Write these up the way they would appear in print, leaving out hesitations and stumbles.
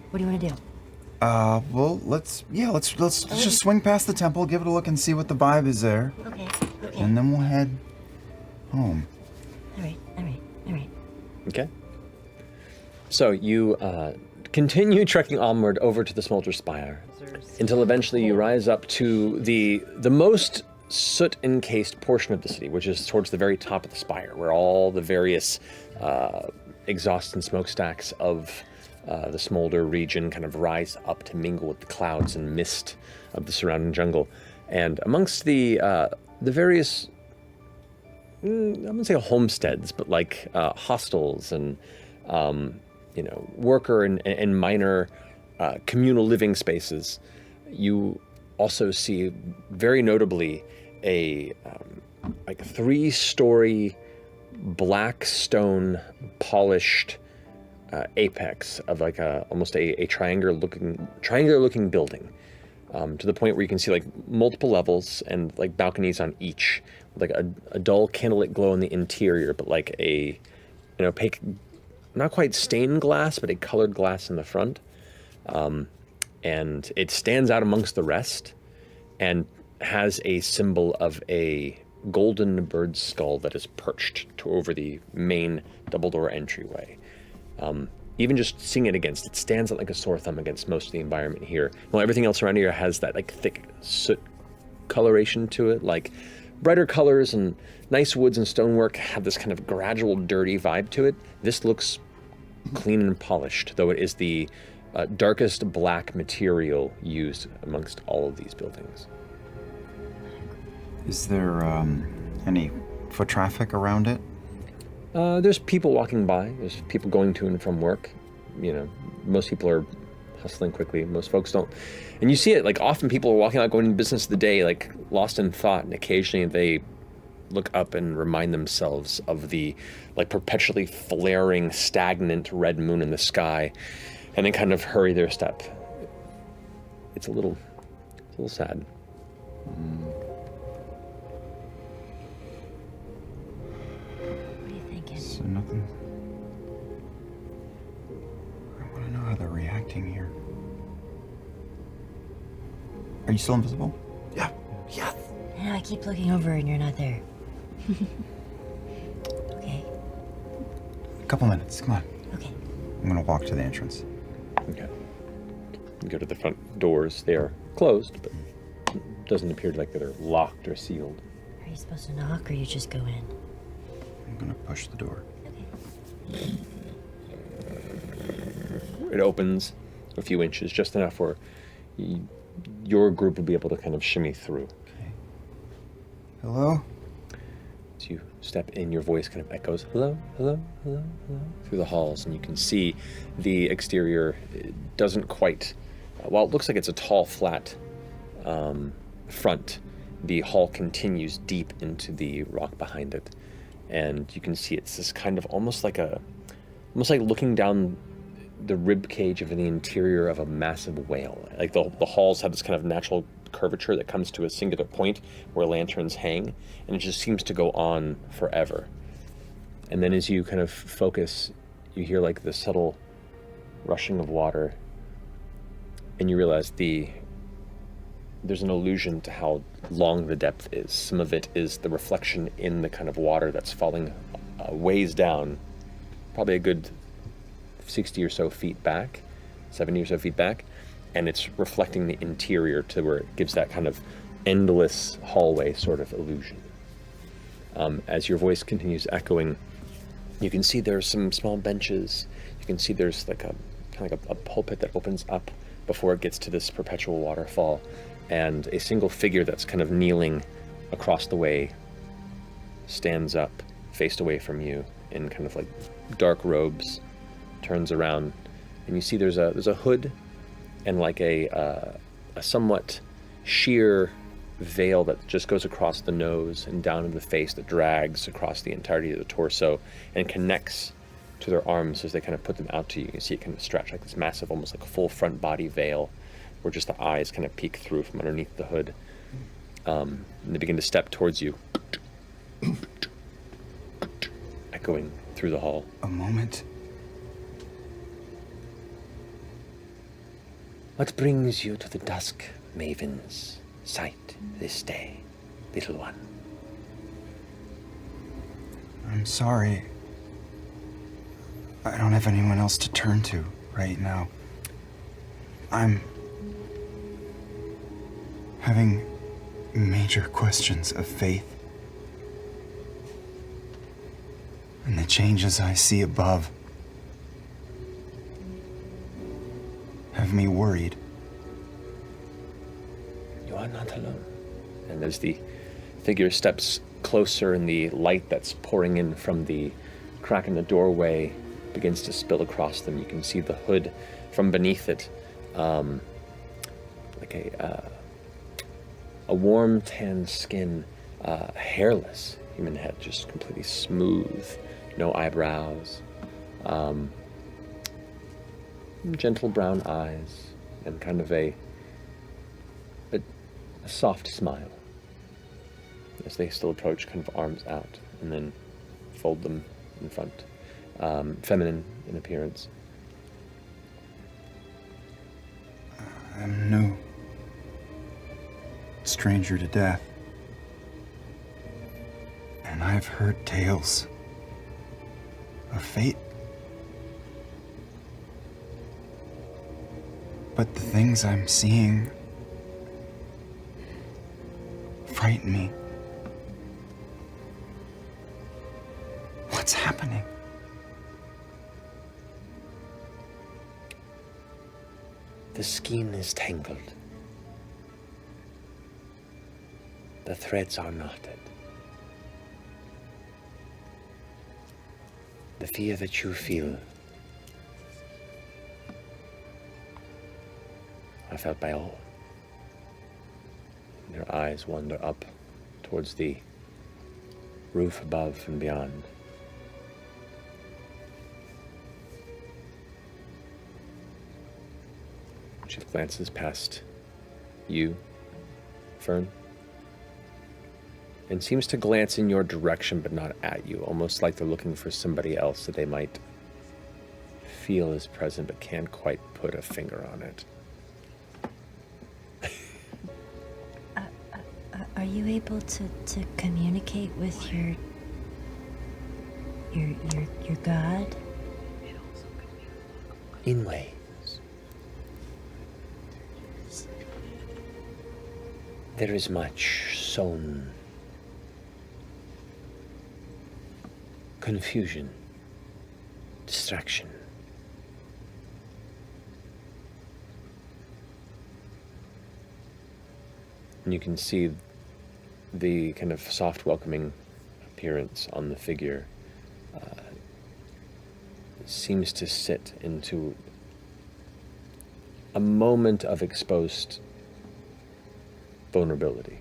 What do you want to do? Well, let's just swing past the temple, give it a look, and see what the vibe is there. Okay. And then we'll head home. All right. Okay. So you continue trekking onward over to the Smolder Spire until eventually you rise up to the most soot-encased portion of the city, which is towards the very top of the spire, where all the various exhaust and smokestacks of the Smolder region kind of rise up to mingle with the clouds and mist of the surrounding jungle. And amongst the various, I wouldn't say homesteads, but like hostels and worker and minor communal living spaces, you also see very notably a like 3-story black stone polished apex of like almost a triangular looking building, to the point where you can see like multiple levels and like balconies on each, with like a dull candlelit glow in the interior, but like a opaque, not quite stained glass, but a colored glass in the front. And it stands out amongst the rest and has a symbol of a golden bird skull that is perched over the main double door entryway. Even just seeing it it stands out like a sore thumb against most of the environment here. While everything else around here has that like thick soot coloration to it, like brighter colors and nice woods and stonework have this kind of gradual dirty vibe to it. This looks clean and polished, though it is the darkest black material used amongst all of these buildings. Is there any foot traffic around it? There's people walking by. There's people going to and from work. Most people are hustling quickly. Most folks don't. And you see it, like often people are walking out going to business of the day, like lost in thought, and occasionally they look up and remind themselves of the like perpetually flaring, stagnant red moon in the sky, and then kind of hurry their step. It's a little sad. What are you thinking? So nothing. I want to know how they're reacting here. Are you still invisible? Yeah. Yes. Yeah, I keep looking over and you're not there. Okay. A couple minutes. Come on. Okay. I'm gonna walk to the entrance. Okay. You go to the front doors. They are closed, but it doesn't appear like they're locked or sealed. Are you supposed to knock or you just go in? I'm gonna push the door. Okay. It opens a few inches, just enough where your group will be able to kind of shimmy through. Okay. Hello? As you step in, your voice kind of echoes, hello, hello, hello, hello, through the halls, and you can see the exterior doesn't quite, while it looks like it's a tall, flat front, the hall continues deep into the rock behind it. And you can see it's this kind of almost like looking down the rib cage of the interior of a massive whale. Like the halls have this kind of natural curvature that comes to a singular point where lanterns hang, and it just seems to go on forever. And then as you kind of focus, you hear like the subtle rushing of water, and you realize there's an allusion to how long the depth is. Some of it is the reflection in the kind of water that's falling ways down, probably a good 60 or so feet back, 70 or so feet back, and it's reflecting the interior to where it gives that kind of endless hallway sort of illusion. As your voice continues echoing, you can see there's some small benches. You can see there's like a kind of like a pulpit that opens up before it gets to this perpetual waterfall, and a single figure that's kind of kneeling across the way stands up, faced away from you in kind of like dark robes, turns around, and you see there's a hood and like a somewhat sheer veil that just goes across the nose and down into the face that drags across the entirety of the torso and connects to their arms as they kind of put them out to you. You can see it kind of stretch like this massive, almost like a full front body veil where just the eyes kind of peek through from underneath the hood. And they begin to step towards you, echoing through the hall. A moment. What brings you to the Duskmaven's site this day, little one? I'm sorry. I don't have anyone else to turn to right now. I'm having major questions of faith. And the changes I see above have me worried. You are not alone. And as the figure steps closer and the light that's pouring in from the crack in the doorway begins to spill across them, you can see the hood from beneath it, like a warm tan skin, hairless human head, just completely smooth, no eyebrows, gentle brown eyes, and kind of a soft smile as they still approach, kind of arms out and then fold them in front, feminine in appearance. I'm no stranger to death. And I've heard tales of fate. But the things I'm seeing frighten me. What's happening? The skein is tangled. The threads are knotted. The fear that you feel, I felt by all. Their eyes wander up towards the roof above and beyond. She glances past you, Fearne, and seems to glance in your direction but not at you, almost like they're looking for somebody else that they might feel is present but can't quite put a finger on it. Are you able to communicate with your god? In ways. There is much sown confusion, distraction. And you can see the kind of soft, welcoming appearance on the figure seems to sit into a moment of exposed vulnerability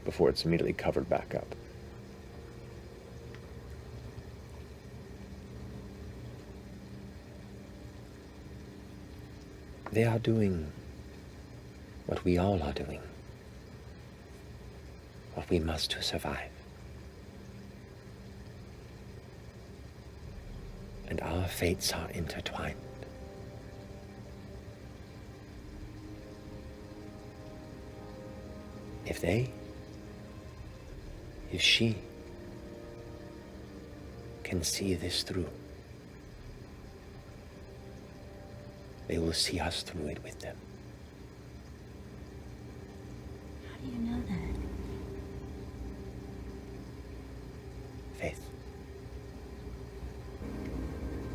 before it's immediately covered back up. They are doing what we all are doing, what we must to survive. And our fates are intertwined. If she can see this through, they will see us through it with them. How do you know that? Faith.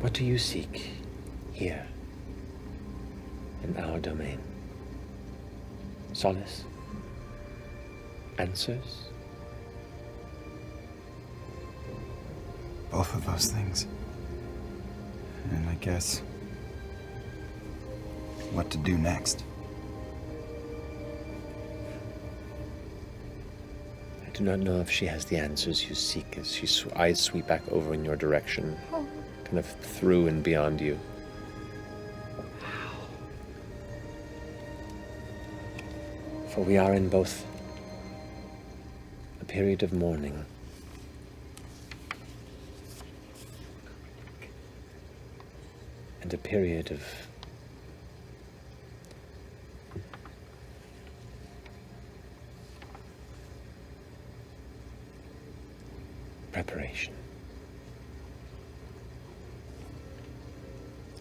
What do you seek here in our domain? Solace? Answers? Both of those things. And I guess what to do next. I do not know if she has the answers you seek as she eyes sweep back over in your direction, kind of through and beyond you. For we are in both a period of mourning and a period of preparation.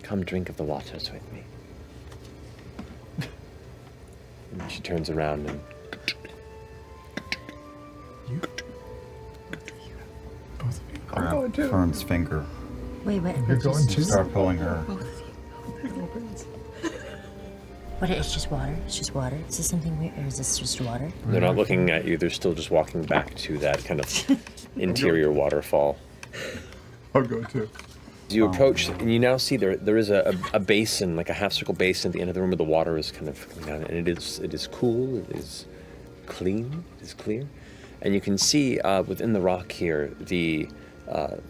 Come drink of the waters with me. And she turns around and Both of you. Grab Fearne's finger. Wait, what? You're going to? Start pulling her. What? It's just water. It's just water. Is this something weird, or is this just water? they're not looking at you. They're still just walking back to that kind of interior waterfall. I'll go too. As you approach, and you now see there is a basin, like a half-circle basin at the end of the room where the water is kind of coming down, and it is cool, it is clean, it is clear, and you can see within the rock here the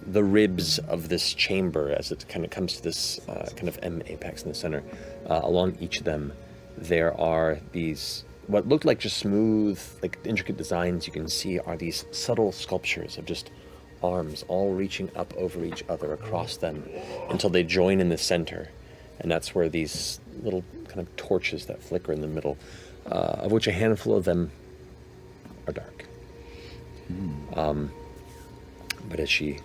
ribs of this chamber as it kind of comes to this kind of M apex in the center. Along each of them, there are these what look like just smooth, like intricate designs. You can see are these subtle sculptures of just arms all reaching up over each other across them until they join in the center, and that's where these little kind of torches that flicker in the middle, of which a handful of them are dark. But as she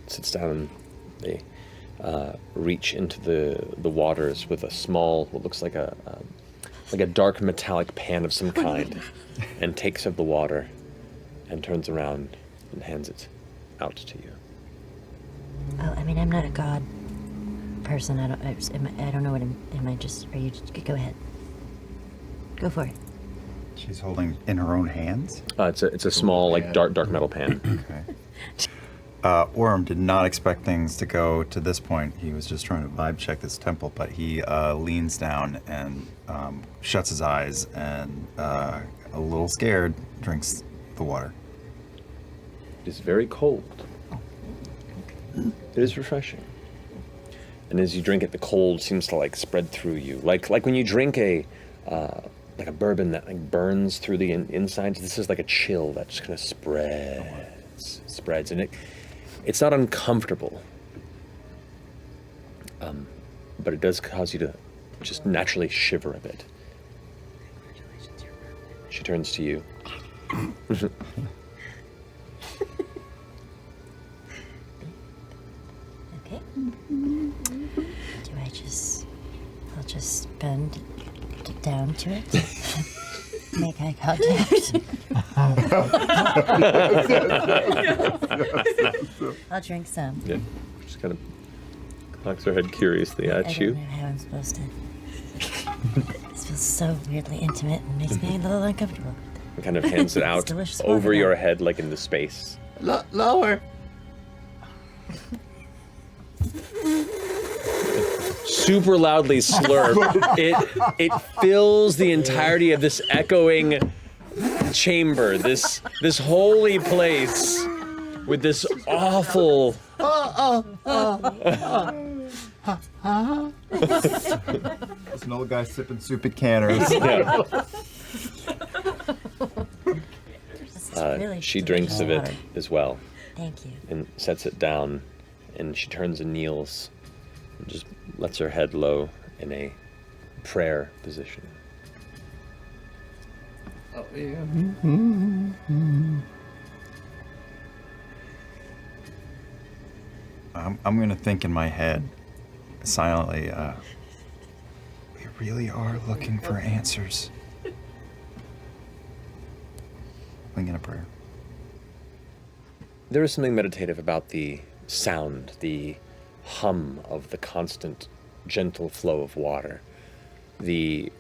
sits down, they reach into the waters with a small, what looks like a dark metallic pan of some kind, and takes of the water, and turns around and hands it out to you. Oh, I mean, I'm not a god person. I don't know what am I just? Are you? Go ahead. Go for it. She's holding in her own hands. It's a small, like dark metal pan. Okay. Orym did not expect things to go to this point. He was just trying to vibe check this temple, but he leans down and shuts his eyes and, a little scared, drinks the water. It is very cold. It is refreshing. And as you drink it, the cold seems to like spread through you, like when you drink a bourbon that like burns through the insides. This is like a chill that just kind of spreads, and it's not uncomfortable, but it does cause you to just naturally shiver a bit. She turns to you. Okay. I'll just bend down to it. Make eye contact. I'll drink some. Yeah, just kind of cocks her head curiously I at don't you. know how I'm supposed to. This feels so weirdly intimate and makes me a little uncomfortable. And kind of hands it out delicious over water, your though. head, like into space. Lower. Super loudly slurp. It fills the entirety of this echoing chamber, this holy place, with this awful. There's an old guy sipping soup at canners. Yeah. This is really She delicious drinks of it water. as well, Thank you. and sets it down, and she turns and kneels, and just lets her head low in a prayer position. Oh, yeah. I'm gonna think in my head, silently, we really are looking for answers. Winging a prayer. There is something meditative about the sound, the hum of the constant, gentle flow of water, the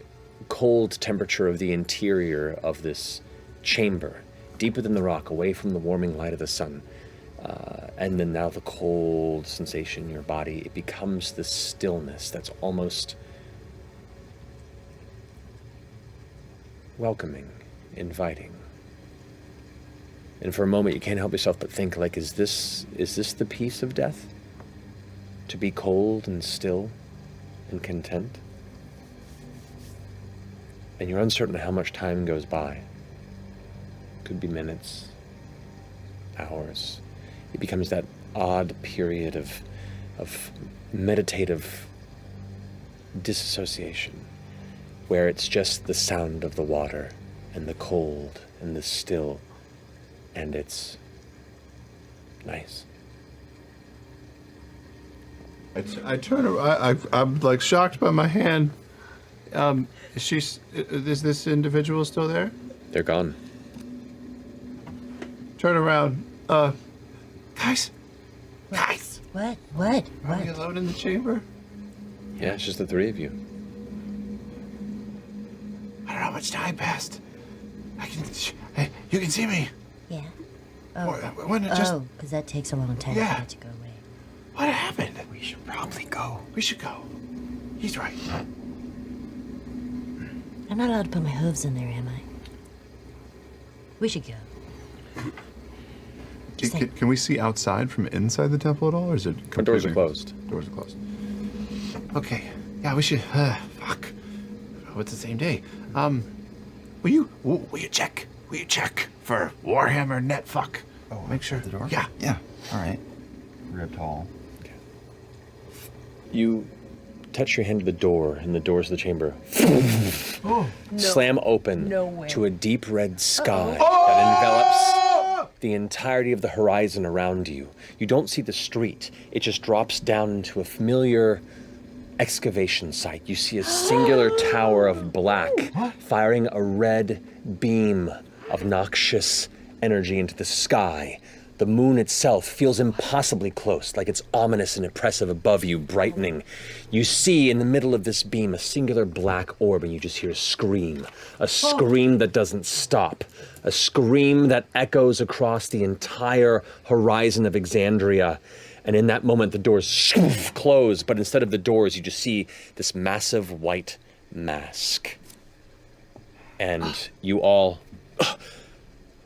cold temperature of the interior of this chamber, deep within the rock, away from the warming light of the sun, and then now the cold sensation in your body. It becomes this stillness that's almost welcoming, inviting. And for a moment, you can't help yourself but think, like, is this the peace of death? To be cold and still and content? And you're uncertain how much time goes by. Could be minutes, hours. It becomes that odd period of meditative disassociation, where it's just the sound of the water and the cold and the still, and it's Nice. I turn around. I'm like shocked by my hand. Is this individual still there? They're gone. Turn around. Guys. What? Are we alone in the chamber? Yeah, it's just the three of you. I don't know how much time passed. You can see me. Yeah. When it just. Oh, because that takes a long time Yeah. for it to go away. What happened? We should probably go. We should go. He's right. I'm not allowed to put my hooves in there, am I? We should go. Can we see outside from inside the temple at all, or is it? The doors are closed. Doors are closed. Okay. Yeah, we should. Fuck. Oh, it's the same day. Will you check? Will you check for Warhammer net fuck? Oh, make sure. the door? Yeah. Yeah. All right. Ribbed hall. You touch your hand to the door, and the doors of the chamber slam open to a deep red sky that envelops the entirety of the horizon around you. You don't see the street. It just drops down into a familiar excavation site. You see a singular tower of black firing a red beam of noxious energy into the sky. The moon itself feels impossibly close, like it's ominous and oppressive above you, brightening. You see in the middle of this beam a singular black orb, and you just hear a scream that doesn't stop, a scream that echoes across the entire horizon of Exandria. And in that moment, the doors close, but instead of the doors, you just see this massive white mask. And you all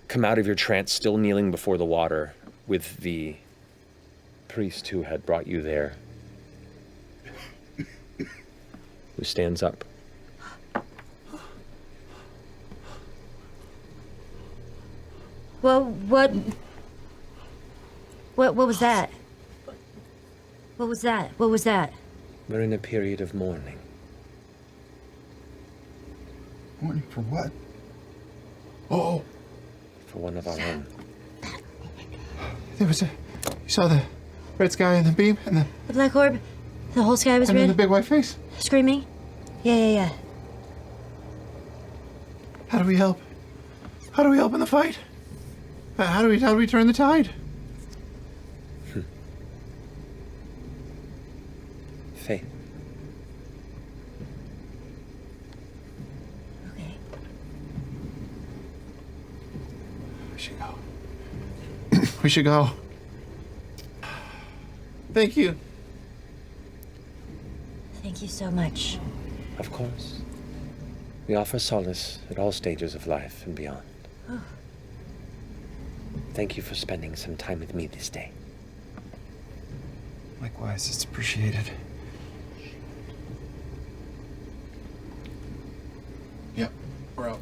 come out of your trance, still kneeling before the water, with the priest who had brought you there, who stands up. Well, what was that? What was that? What was that? We're in a period of mourning. Mourning for what? Oh, For one of our own. there was a. You saw the red sky and the beam and The black orb? The whole sky was then the red? big white face. Screaming? Yeah. How do we help? How do we help in the fight? How do we turn the tide? Faith. Okay. We should go. We should go. Thank you. Thank you so much. Of course. We offer solace at all stages of life and beyond. Oh. Thank you for spending some time with me this day. Likewise, it's appreciated. Yep, we're out.